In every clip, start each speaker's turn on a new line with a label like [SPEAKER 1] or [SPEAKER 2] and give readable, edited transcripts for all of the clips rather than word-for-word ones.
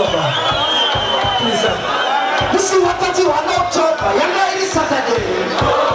[SPEAKER 1] October. Please, you see what I do on October? You know it is Saturday.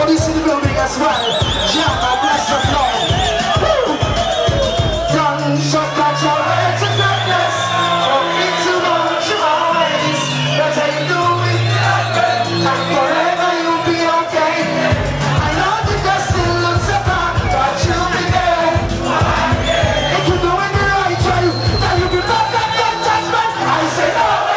[SPEAKER 1] Police in the building as well. Yeah, I bless the Lord. Done, so catch your way to darkness. From into the ways. That's how you do it. And forever you'll be okay. I know the dust still looks apart, but you'll be there. If you're doing the right way, then you'll be back at that judgment. I say no.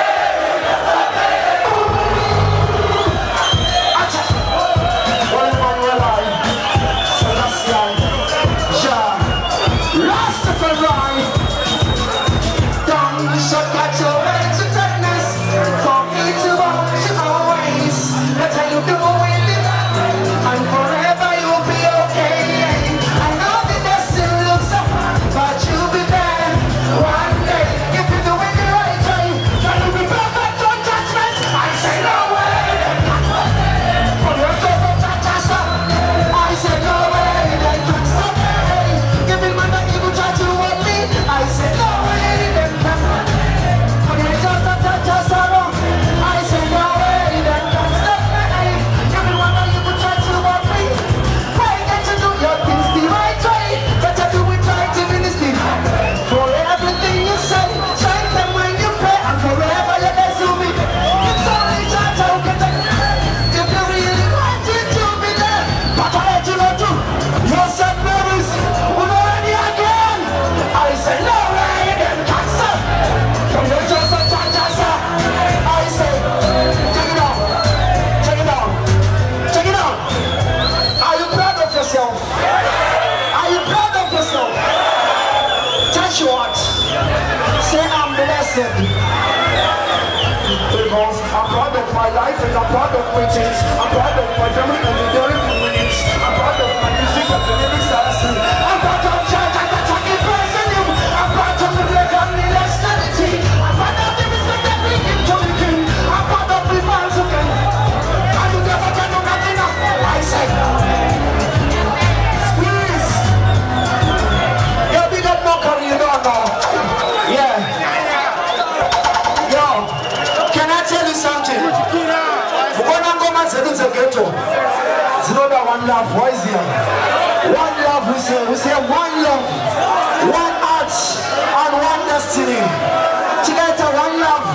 [SPEAKER 1] short. Say I'm blessed. Because I'm proud of my life and I'm proud of my things. I'm proud of my family and the daring communities. I'm proud of my music and the lyrics that I sing. I'm proud of church and the talking person. I'm proud of the black and the nationality. I'm proud of the respect that we give to the king. I'm proud of the fans who can. And you never can do nothing of I say. Squeeze. Yo, big up Mokari, you don't know. Yeah. Yo, can I tell you something? It's not one love, why is here? One love, we say one love, one heart, and one destiny. Together, one love.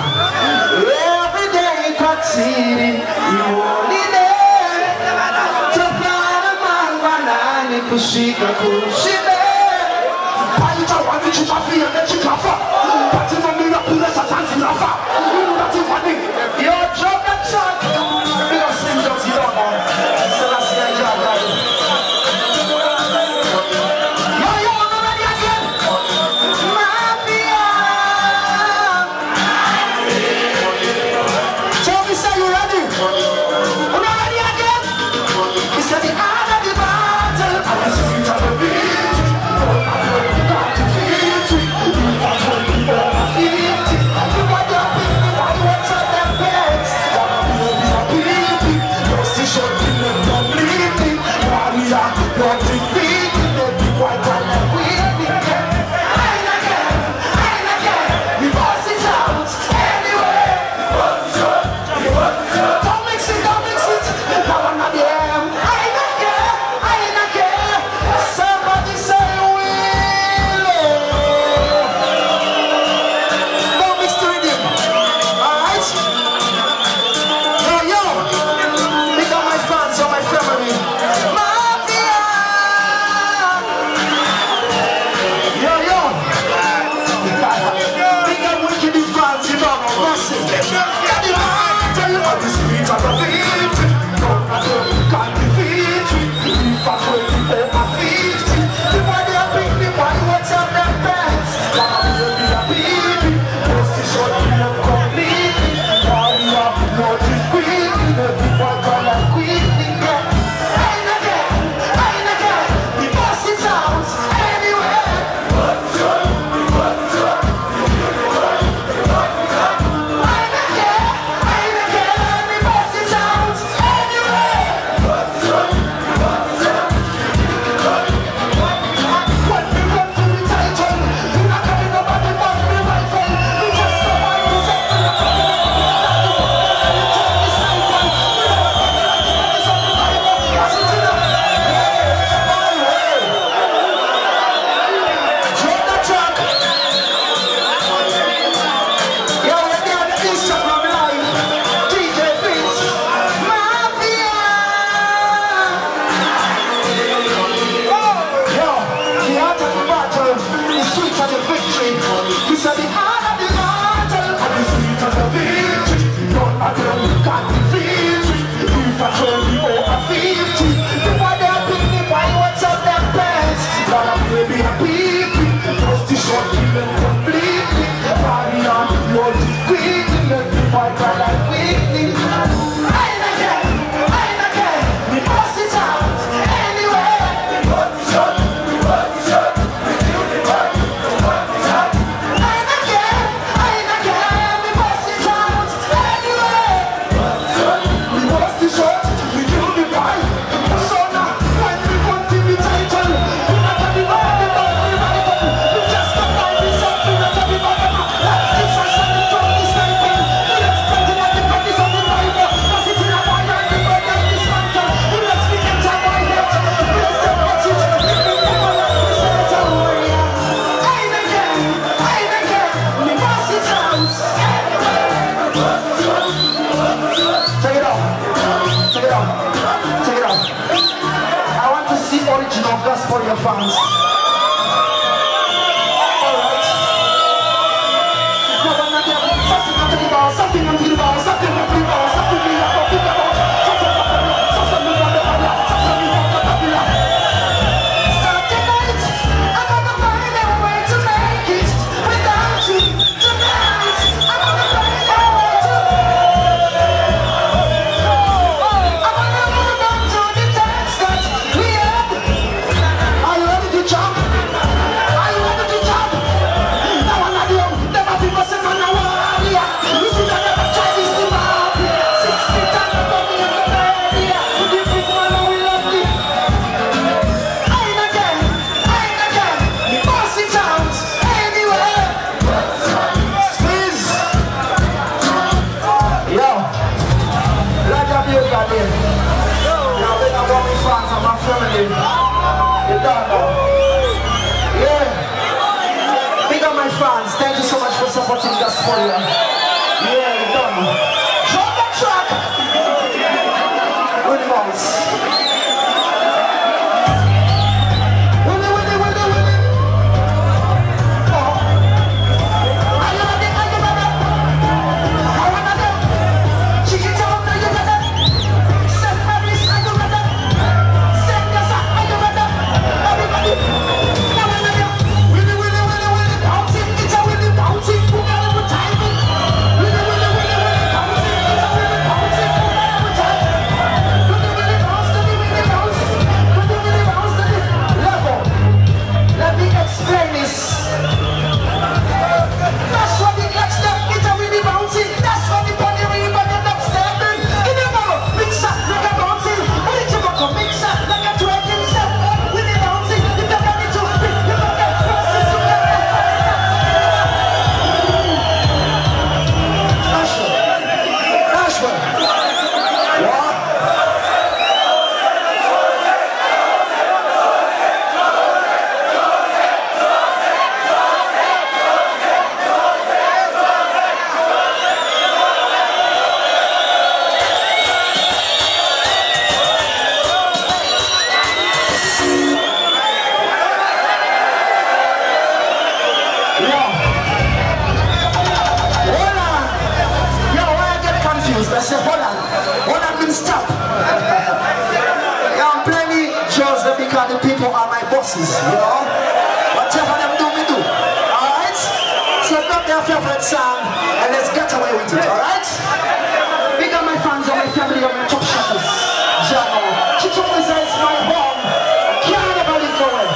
[SPEAKER 1] Every day, continue. You only there. To find a man, banana, kushika, kushika. Paita, one which is a fear that you can fuck. But it's a miracle that a dance in a fuck. That's it, one thing. Your job and shot. For your fans. Alright. Saturday night, I'm gonna find a way to make it. You don't know. Yeah. Big up my fans. Thank you so much for supporting Gasphoria. Yeah, you don't know. Drop the track. Good mouse. I said, hold on means stop. Yeah, I'm plenty just because the people are my bosses, you know? Whatever them do, me do. Alright? So grab their favorite song and let's get away with it, alright? Big up my fans and my family and my top shoppers. Jano, Chicho resides my home. Can't never let go away.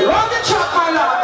[SPEAKER 1] Run the track, my lord.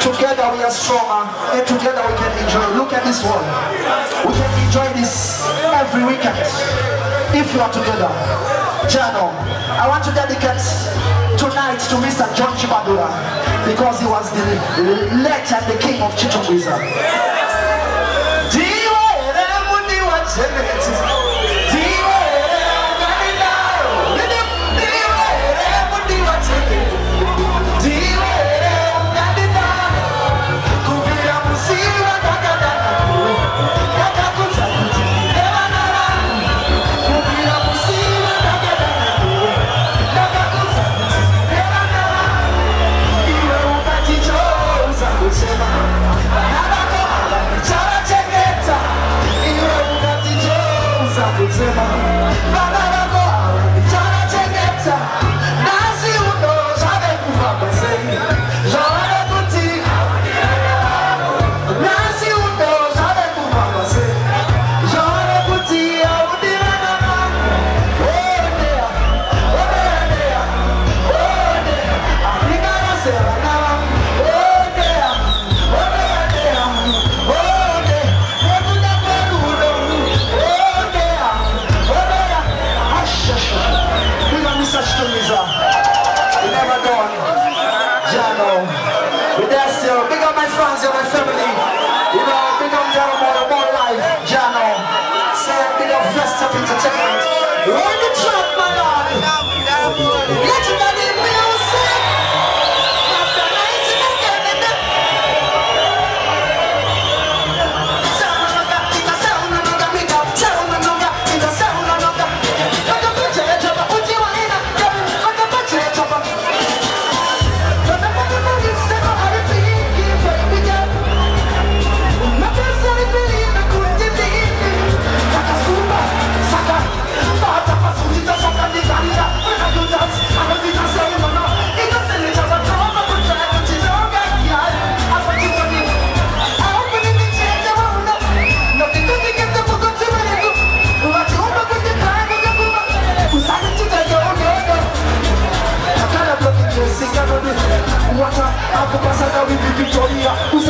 [SPEAKER 1] Together we are stronger, and together we can enjoy. Look at this one. We can enjoy this every weekend if you are together. Jano, I want to dedicate tonight to Mr. John Chibadura because he was the late and the king of Chichongwiza.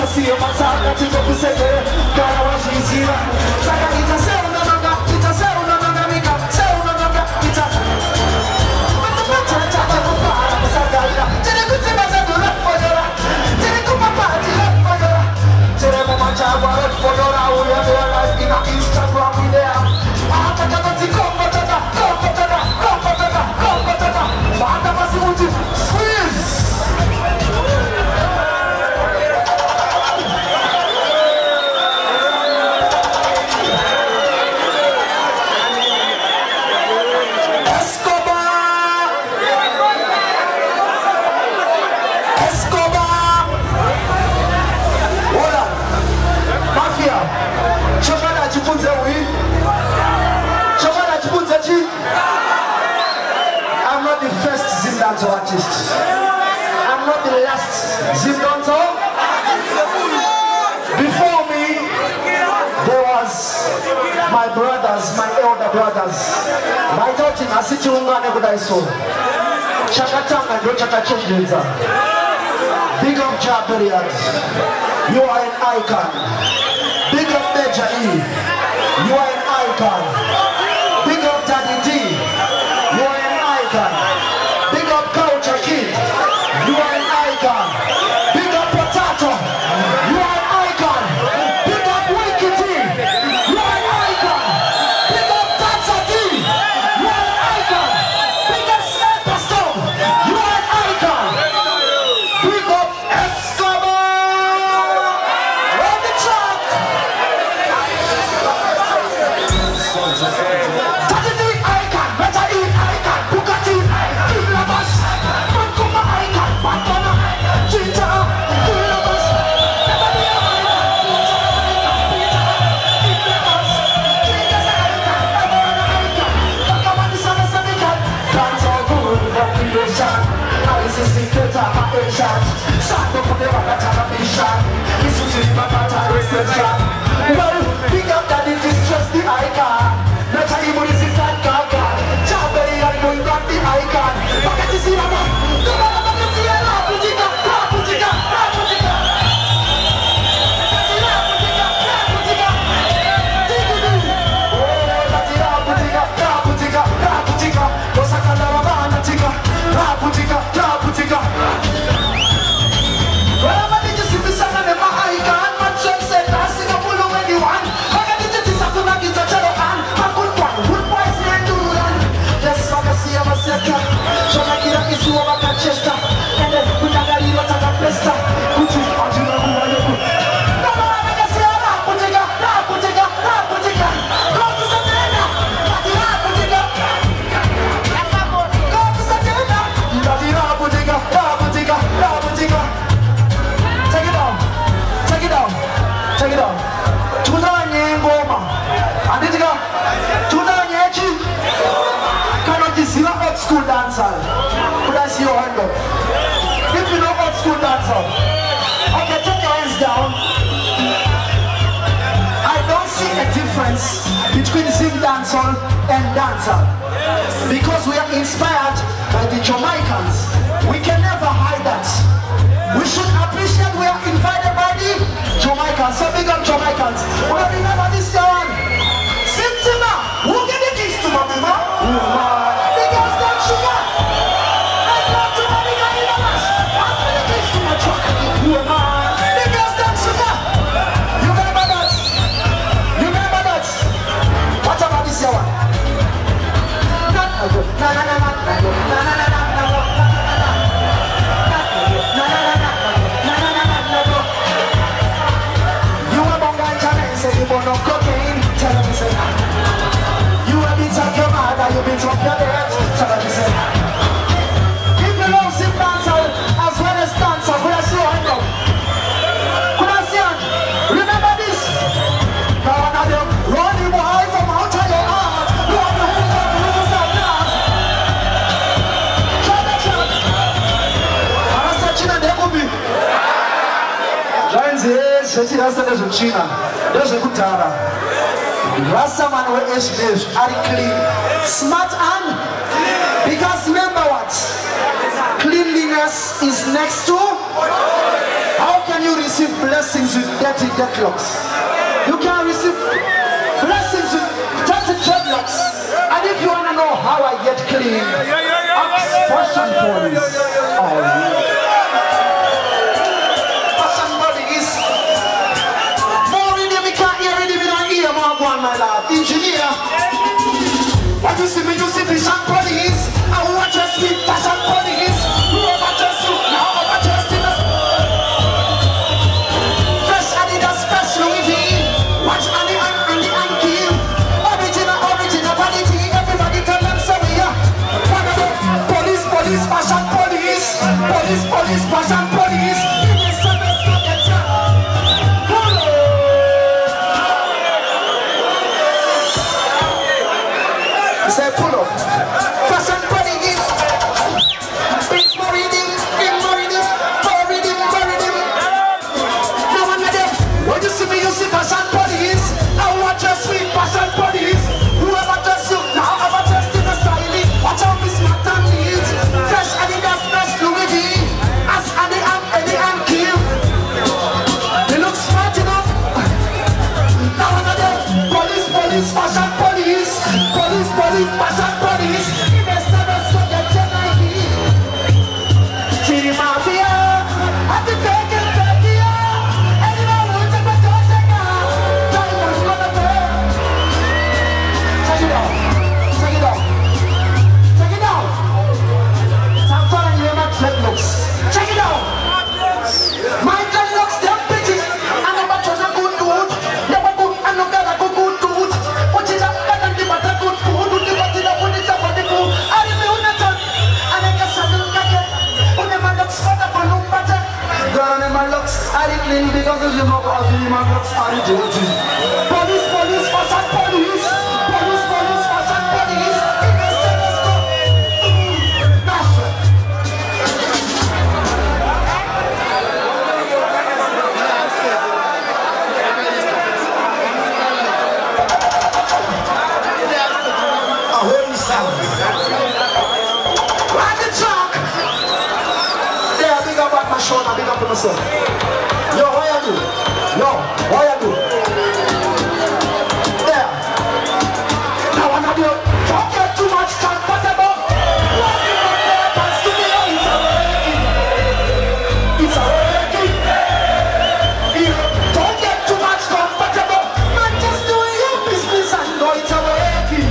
[SPEAKER 1] see you, man, so that you go to say, God, I want you to see that. Saka ita say, no, no, no, ita say, no, no, no, mika, say, no, no, no, ita. But the matter, tata, go far, I'm Saka ita. Tere kuti maza do rap for you, tere kuma party rap for you, tere mama chagwa rap for you. We have their life in our Instagram, we there. Ah, tata, tata, come, tata, come, tata, come, tata, come, tata. Bata, basi, uti, squeeze. I'm not the first Zimdanto artist. I'm not the last Zimdanto. Before me, there was my brothers, my elder brothers. My daughter, I sit you on so. Chakatanga, do Chakachenza. Big up Jabariat. You are an icon. Big up Major E. You are an icon. Big up Daddy D. You are an icon. Big up Culture Kid. You are an icon. Big up Potato. You are an icon. Big up Wiki D. You are an icon. Big up Tata D. You are an icon. Big up Sniper Stone. You are an icon. Big up Escobar. On the track. Tata D icon. Better E icon. Bugatti icon. Ilabas. Mankuma icon. Bandana. Ginger. Ilabas. Better D well, big up that it is just the icon. Not a even is that gaga. Jabberry and going back the icon. Back at the cinema. The man of the Sierra, Putika, Putika, Putika. Oh, Latina, Putika, Putika, Putika. Osaka Lavana, Tika, Putika, Putika. Well, I did you see the sun and my icon? My church said, I sing a full of anyone. I got it to something like it's a cello and I could one. Wood boys need to run. Yes, I can see I'm a sector. So I get up, it's you over Manchester. And then we got a little bit of Pesta. Good to you, you know who I am. No, no, I can see I'm not putting up, not putting up, not putting up. Go to Satana, Latina, putting up. Go to Satana, Latina, putting up, putting up, putting up. Take it down. Take it down. Take it down. Tudanye ngoma. Anditika. Tudanye chi. Cannot you see old school dancer? Could I see your hand up? If you know old school dancer. Okay, take your hands down. I don't see a difference between Zim dancehall and dancer. Because we are inspired by the Jamaicans. We can never hide that. We should appreciate we are invited by the Jamaicans. So big up Jamaicans. Well, remember this one. Sintima, who get the keys to my mama? The girls got sugar. I got to my nigga in the mash. Pass me the keys to my truck. The girls got sugar. You remember that? You remember that? What about this one? Not a good. Na na na na na na na na na na. No cocaine, tell me say. You a bit of your mother, you bit of your dad, tell me say. If you love Zim dancehall as well as dancehall, could I see your hand up? Could I see hand? Remember this? Now another running boy from out of your heart. You are the whole of the rules of dance. Try that shot. I'm searching and they could be. Giants here, searching us and there's a China. There's a good tara. Rasta man will age are clean, smart and because remember what? Cleanliness is next to. How can can you receive blessings with dirty deadlocks? You can receive blessings with dirty dreadlocks. And if you want to know how I get clean, passion police. Passion police. More rhythm, you can't hear rhythm in our ear, my lad. Engineer. What you see me, you see passion police. I want you to speak passion police. Whoever just you, now over just in the fresh Adidas, fresh Louis V. Watch Andy and Kim. Original quality. Everybody tell them so we are. Police, passion police. Police, passion police. Say pull up. Passion police. Big more reading. Now one of them. When you see me, you see passion police. I want your sweet passion police. Whoever just you, now ever just in the styling. Watch out, Miss Martin needs. Fresh Adidas, fresh Louis V. As Andy and Kim. They look smart enough. Now one of them. Police, passion police. Police, passion police. Investor, that's what you're trying to be. Chiri Mafia. Have to take it. Anyone who take my dog, take out. Diamond's gonna burn. Take it down. I'm telling you, my dreadlocks. Check it out. My dreadlocks, they're pretty. I'm about to a good dude. Never good, I'm not gonna go good dude. What is up, better than the good food? Do the body that put it up on the food. I didn't know nothing. And I guess I don't like it. When the man looks fat up and look better. Girl, and my looks are the clean because of you know what my looks are the dirty. Police, passion police. Police, passion police. Investor, let's go. National. Ride the truck. Yeah, big up at my shoulder, big up to myself. Yo, what you do? There. Now I'm not doing. Don't get too much comfortable. What you got there, pass to me, it's a working. Don't get too much comfortable. Man, just doing your business and know it's a working.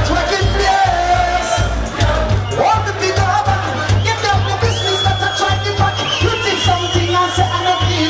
[SPEAKER 1] Working place. All the people have a, if they have no business, that's a try to back. You think something and say I don't need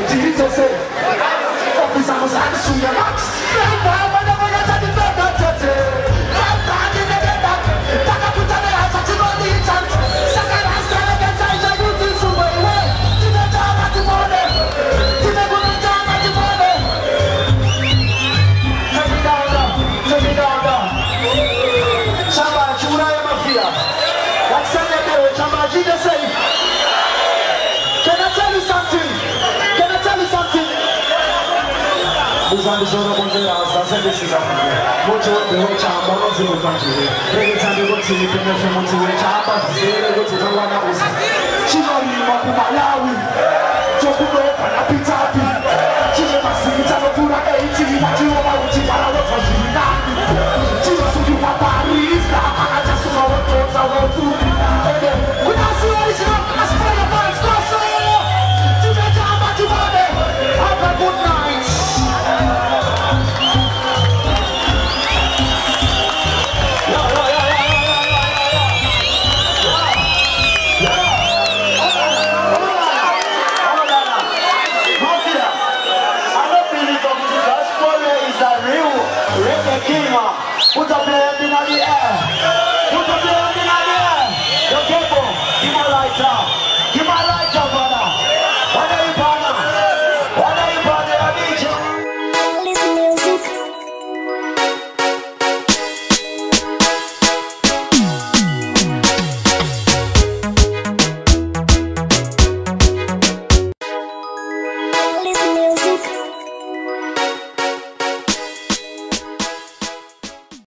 [SPEAKER 1] Jesus said, officer was at the Suya Max.
[SPEAKER 2] Jesus say, can I tell you something? Can I tell you something?
[SPEAKER 1] This one is over on the house. I said this is a what you want the whole child, but what's in the country? Every time you go to the connection, what you want child, but they go to the one house. She don't need more to Malawi. Talk about an appetite. She never see it, I'm a food at 18.